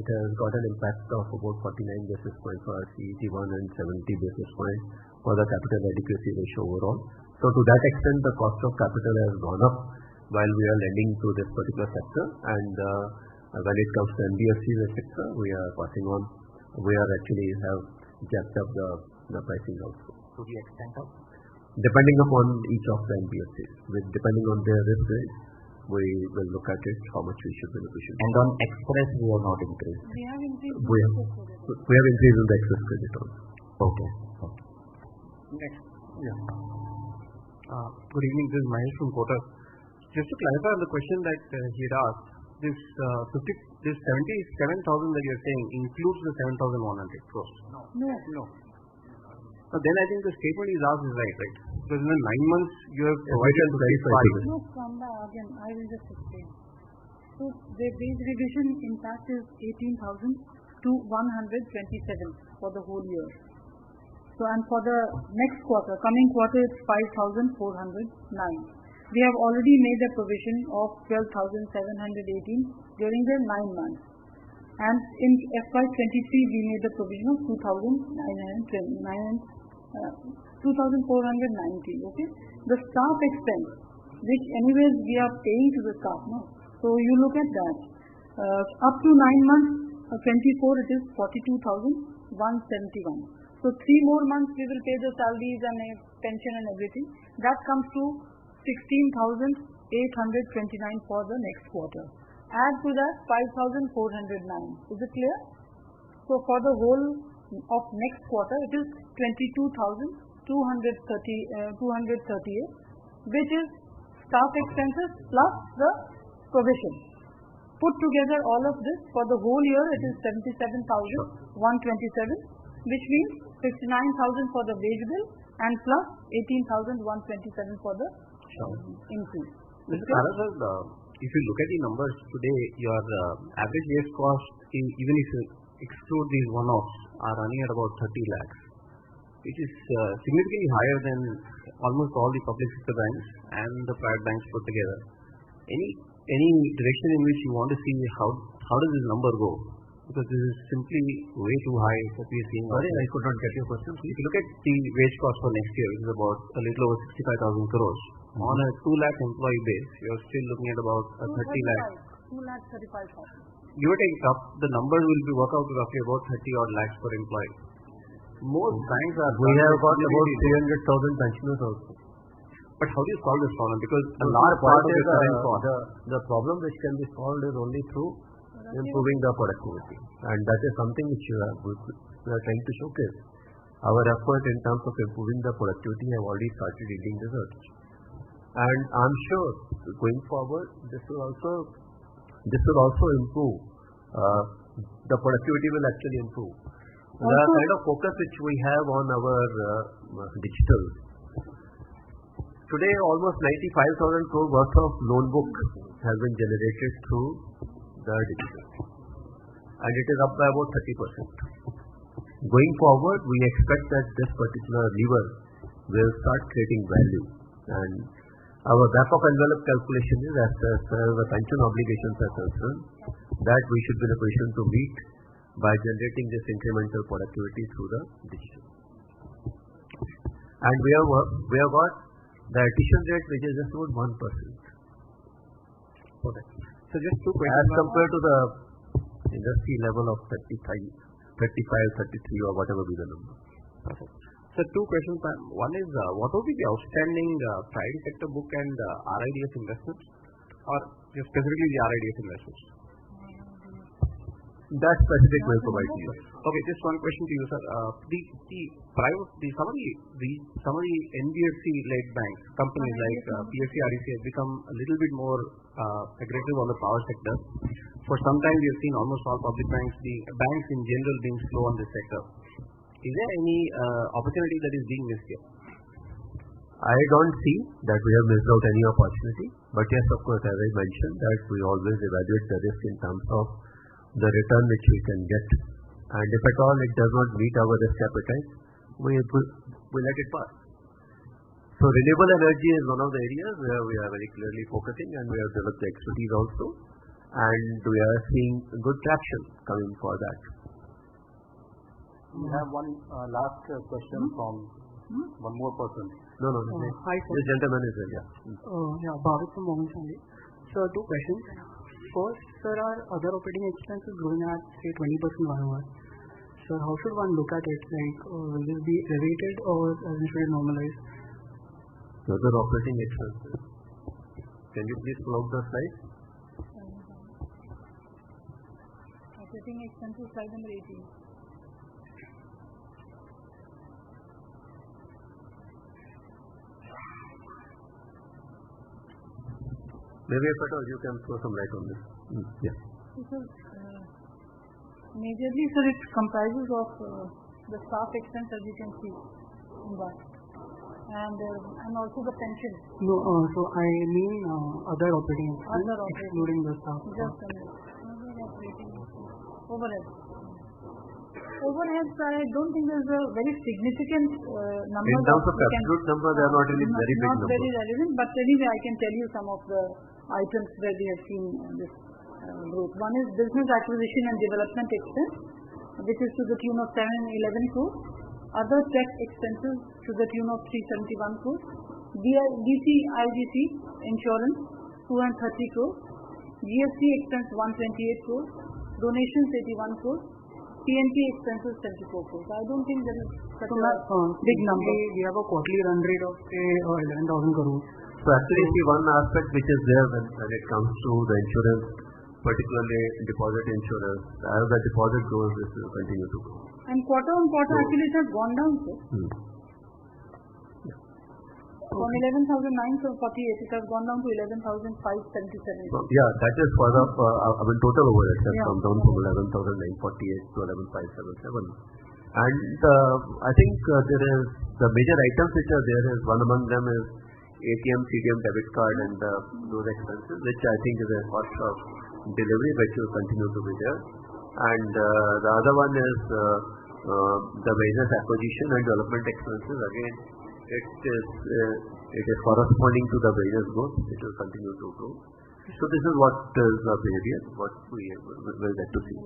it has got an impact of about 49 basis points for our CET1 and 70 basis points for the capital adequacy ratio overall. So to that extent, the cost of capital has gone up while we are lending to this particular sector, and when it comes to NBFCs, etc., we are passing on. We are actually have jacked up the pricing also. To the extent of? Depending upon each of the NBFCs, depending on their risk rate, we will look at it, how much we should be efficient. And on Express, we have not increased. We have increased. We have increased in the excess credit also. Okay. Next. Yeah. Good evening, this is Mahesh from Kotak. Just to clarify on the question that he had asked, this 77,000 that you are saying includes the 7,100 crores? No. So then I think the statement is asked is right? Because in the 9 months you have provided No, Samba, again, I will just explain. So the base revision impact is 18,000 to 127 for the whole year. So and for the next quarter, coming quarter, it's 5,409. We have already made a provision of 12,718 during the 9 months. And in FY'23, we made a provision of 2,490. Okay, the staff expense, which anyways we are paying to the staff, no? So you look at that. Up to 9 months, 24, it is 42,171. So 3 more months we will pay the salaries and pension and everything. That comes to 16,829 for the next quarter. Add to that 5,409. Is it clear? So for the whole of next quarter, it is 22,238, which is staff expenses plus the provision. Put together all of this, for the whole year, it is 77,127, which means 59,000 for the wage bill and plus 18,127 for the increase. Mr. Kara, if you look at the numbers today, your average base cost, even if you exclude these one-offs, are running at about 30 lakhs, which is significantly higher than almost all the public sector banks and the private banks put together. Any direction in which you want to see how does this number go? Because this is simply way too high what we are seeing. Sorry, I could not get your question. If you look at the wage cost for next year, which is about a little over 65,000 crores, on a 2 lakh employee base, you're still looking at about 30 lakh. 2,35,000. You would take up, the numbers will be work out to roughly about 30 odd lakhs per employee. Most banks are... We have got about 300,000 pensioners also. But how do you solve this problem? Because a large part of the current cost, the problem which can be solved is only through improving the productivity. And that is something which we are trying to showcase. Our effort in terms of improving the productivity have already started yielding results. And I'm sure going forward, this will also improve. The productivity will actually improve. The kind of focus which we have on our digital. Today, almost 95,000 crore worth of loan book has been generated through the digital. And it is up by about 30%. Going forward, we expect that this particular lever will start creating value. And our back of envelope calculation is as the pension obligations are concerned, that we should be in a position to meet by generating this incremental productivity through the digital. And we have got the attrition rate which is just about 1%. Okay. So just two questions. As compared to the industry level of 35, 33 or whatever be the number. Perfect. So two questions. One is, what will be the outstanding private sector book and RIDF investments? Or specifically the RIDF investments? That specific will provide to you. Okay, just one question to you, sir. Some of the NBFC-led banks, companies like PFC, REC have become a little bit more aggressive on the power sector. For some time, we have seen almost all public banks in general being slow on this sector. Is there any opportunity that is being missed here? I don't see that we have missed out any opportunity. But yes, of course, as I mentioned, that we always evaluate the risk in terms of the return which we can get. And if at all it does not meet our risk appetite, we let it pass. So renewable energy is one of the areas where we are very clearly focusing, and we have developed the expertise also. And we are seeing good traction coming for that. We have one last question from one more person. No. Hi, sir. This gentleman is there, yeah. Bhavik from Morgan Stanley. So two questions. First, sir, are other operating expenses growing at, say, 20% YOY? So how should one look at it? Like, will this be elevated or should it normalize? Other operating expenses. Can you please pull out the slide? Operating expenses, slide number 18. Maybe if at all you can throw some light on this. Yeah. Majorly, sir, it comprises of the staff expense, as you can see in that, and also the pension. No, so I mean other operating expenses, excluding the staff. Just a minute. Other operating expenses. Overhead. Overheads, I don't think there's a very significant number. In terms of absolute number, they are not really very big numbers. Not very relevant, but anyway, I can tell you some of the items where we have seen this growth. One is business acquisition and development expense, which is to the tune of 711 crores. Other tech expenses to the tune of 371 crores. DC, IGC, insurance, 230 crores. GST expense, 128 crores. Donations, 81 crores. PNP expenses, 74 crores. I don't think there is such a big number. We have a quarterly run rate of, say, 11,000 crores. So actually, see, one aspect which is there when it comes to the insurance, particularly deposit insurance, as the deposit grows, this will continue to grow. And quarter on quarter, actually, it has gone down, sir. From 11,948, it has gone down to 11,577. Yeah, that is for the total overhead has come down from 11,948 to 11,577. And I think there is the major items which are there is one among them is ATM, CDM, debit card, and those expenses, which I think is a cost of delivery, which will continue to be there. And the other one is the business acquisition and development expenses. Again, it is corresponding to the business growth. It will continue to grow. So this is what is the behavior, what we will get to see.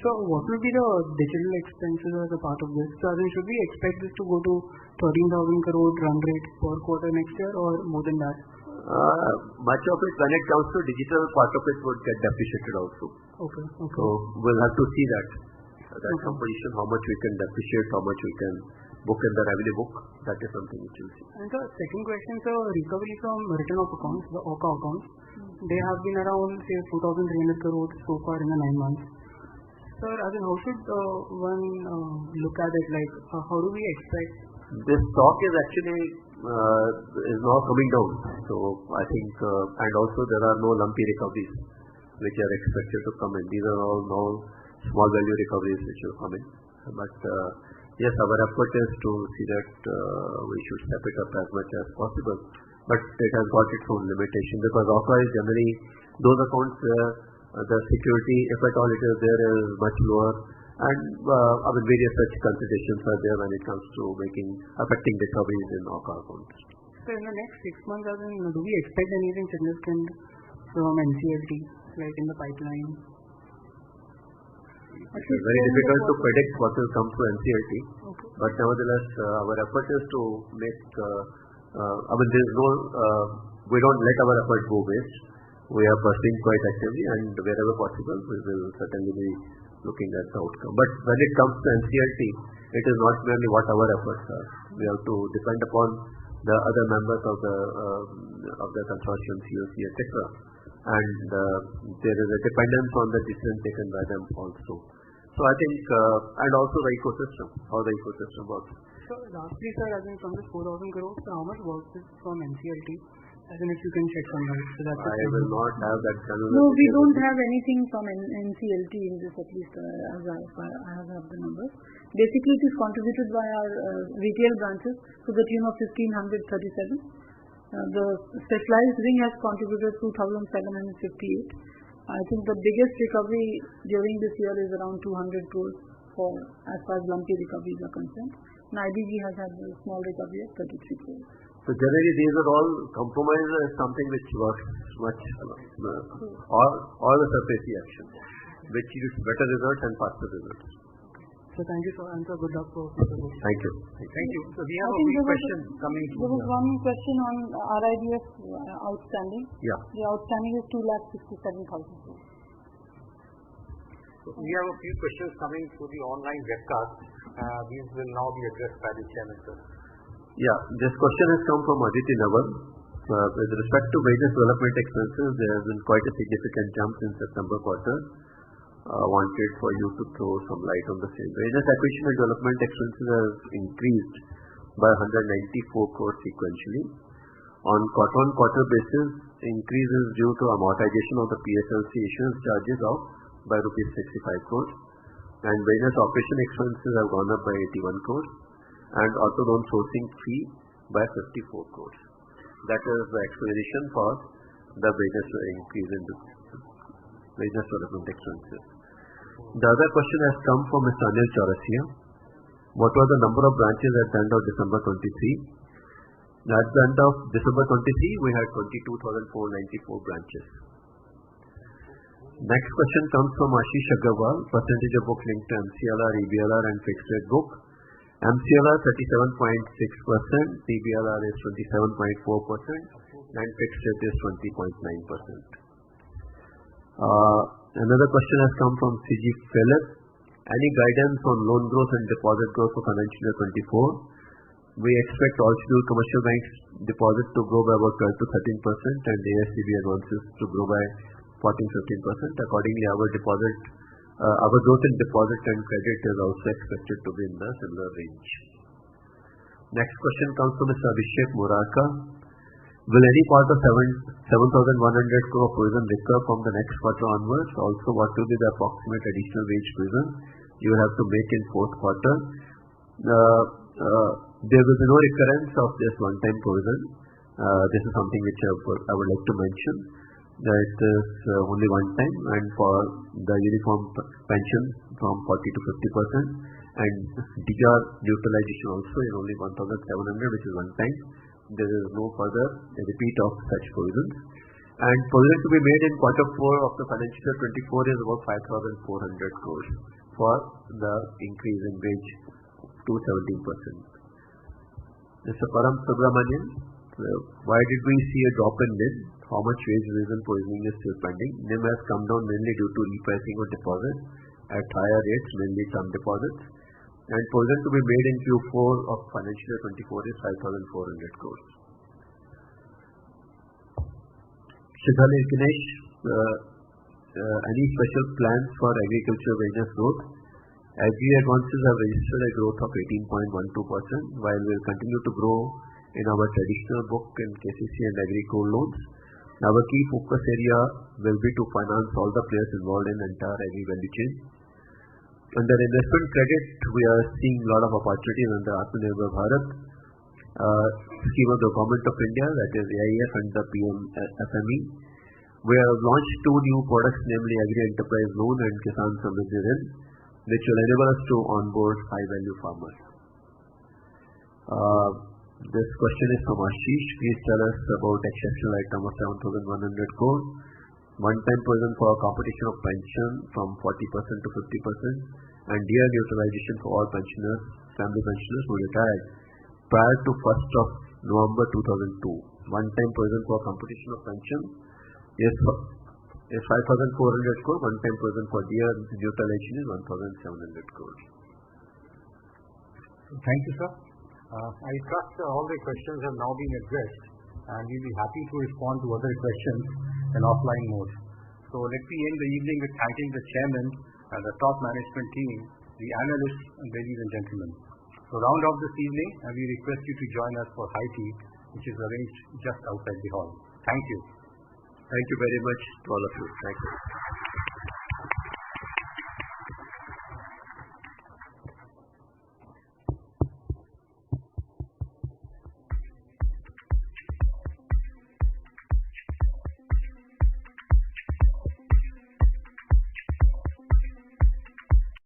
So what will be the digital expenses as a part of this? So then should we expect this to go to 13,000 crore run rate per quarter next year or more than that? Much of it, when it comes to digital, part of it would get depreciated also. Okay. So we'll have to see that composition, how much we can depreciate, how much we can book in the revenue book. That is something which you see. And second question, recovery from return of accounts, the OCA accounts, they have been around say 2,300 crores so far in the 9 months. Sir, how should one look at it? Like, how do we expect? This stock is actually is now coming down. So I think, and also there are no lumpy recoveries which are expected to come in. These are all now small value recoveries which will come in. But yes, our effort is to see that we should step it up as much as possible. But it has got its own limitation because OCA is generally those accounts where the security, if at all it is there, is much lower. And various such considerations are there when it comes to affecting recoveries in OCA accounts. So in the next 6 months, do we expect anything significant from NCLT, like in the pipeline? It is very difficult to predict what will come through NCLT. Okay. But nevertheless, our effort is to make, we don't let our effort go waste. We are pursuing quite actively, and wherever possible, we will certainly be looking at the outcome. But when it comes to NCLT, it is not merely what our efforts are. We have to depend upon the other members of the consortium, COC, etc. And there is a dependence on the decision taken by them also. So I think, and also the ecosystem, how the ecosystem works. So lastly, sir, from this 4,000 crores, how much work is from NCLT? If you can check on that. So I will not have that. No, we don't have anything from NCLT in this, at least as I have the numbers. Basically, it is contributed by our retail branches to the tune of 1,537. The specialized wing has contributed 2,758. I think the biggest recovery during this year is around 200 crores as far as lumpy recoveries are concerned. And IBG has had a small recovery of 33 crores. So generally these are all compromises, something which works much or the surface action, which gives better results and faster results. So thank you, sir, and good luck for Thank you. Thank you. So we have a quick question coming through. There was one question on RIDF outstanding. Yeah. The outstanding is 2,67,000 crores. So we have a few questions coming through the online webcast. These will now be addressed by the chairman, sir. Yeah, this question has come from Aditi Naval. With respect to wages development expenses, there has been quite a significant jump in September quarter. Wanted for you to throw some light on the same. Wages acquisition and development expenses have increased by 194 crores sequentially. On quarter-on-quarter basis, increase is due to amortization of the PSLC issuance charges by rupees 65 crores. And wages operation expenses have gone up by 81 crores. And auto loan sourcing fee by 54 crores. That is the explanation for the wages increase in the wages development expenses. The other question has come from Mr. Anil Chaurasia. What was the number of branches at the end of December 23? At the end of December 23, we had 22,494 branches. Next question comes from Ashish Agarwal. Percentage of book linked to MCLR, EBLR and fixed rate book. MCLR 37.6%, EBLR is 27.4% and fixed rate is 20.9%. Another question has come from CG Philip. Any guidance on loan growth and deposit growth for financial year 24? We expect all scheduled commercial banks deposit to grow by about 12 to 13% and ASCB advances to grow by 14-15%. Accordingly, our growth in deposit and credit is also expected to be in the similar range. Next question comes from Mr. Abhishek Murarka. Will any part of 7,100 crore provision recur from the next quarter onwards? Also, what will be the approximate additional wage provision you will have to make in fourth quarter? There will be no recurrence of this one-time provision. This is something which I would like to mention. That is only one time, and for the uniform pension from 40 to 50%, and DR neutralization also is only 1,700, which is one time. There is no further repeat of such provisions. And provision to be made in quarter 4 of the financial year 24 is about 5,400 crores for the increase in wage to 17%. Mr. Param Subramanian, why did we see a drop in NIM? How much wage reason provisioning is still pending? NIM has come down mainly due to repricing of deposits at higher rates, mainly term deposits. and provision to be made in Q4 of financial year 24 is 5,400 crores. Shidhal Ganesh, any special plans for agriculture business growth? Agri advances have registered a growth of 18.12%, while we will continue to grow in our traditional book in KCC and agri gold loans. Our key focus area will be to finance all the players involved in the entire agri value chain. Under investment credit, we are seeing a lot of opportunities under Atmanirbhar Bharat scheme of the Government of India, that is AIF and the PM FME. We have launched two new products, namely Agri Enterprise Loan and Kisan Samriddhi Rin, which will enable us to onboard high-value farmers. This question is from Ashish. Please tell us about exceptional item of 7,100 crore, one-time provision for competition of pension from 40% to 50%, and year utilization for all pensioners, family pensioners who retired prior to 1st of November 2002. One-time provision for competition of pension is 5,400 crore. One-time provision for year utilization is 1,700 crore. Thank you, sir. I trust all the questions have now been addressed, and we'll be happy to respond to other questions in offline mode. So let me end the evening with thanking the chairman and the top management team, the analysts, and ladies and gentlemen. So round off this evening, and we request you to join us for high tea, which is arranged just outside the hall. Thank you. Thank you very much to all of you. Thank you.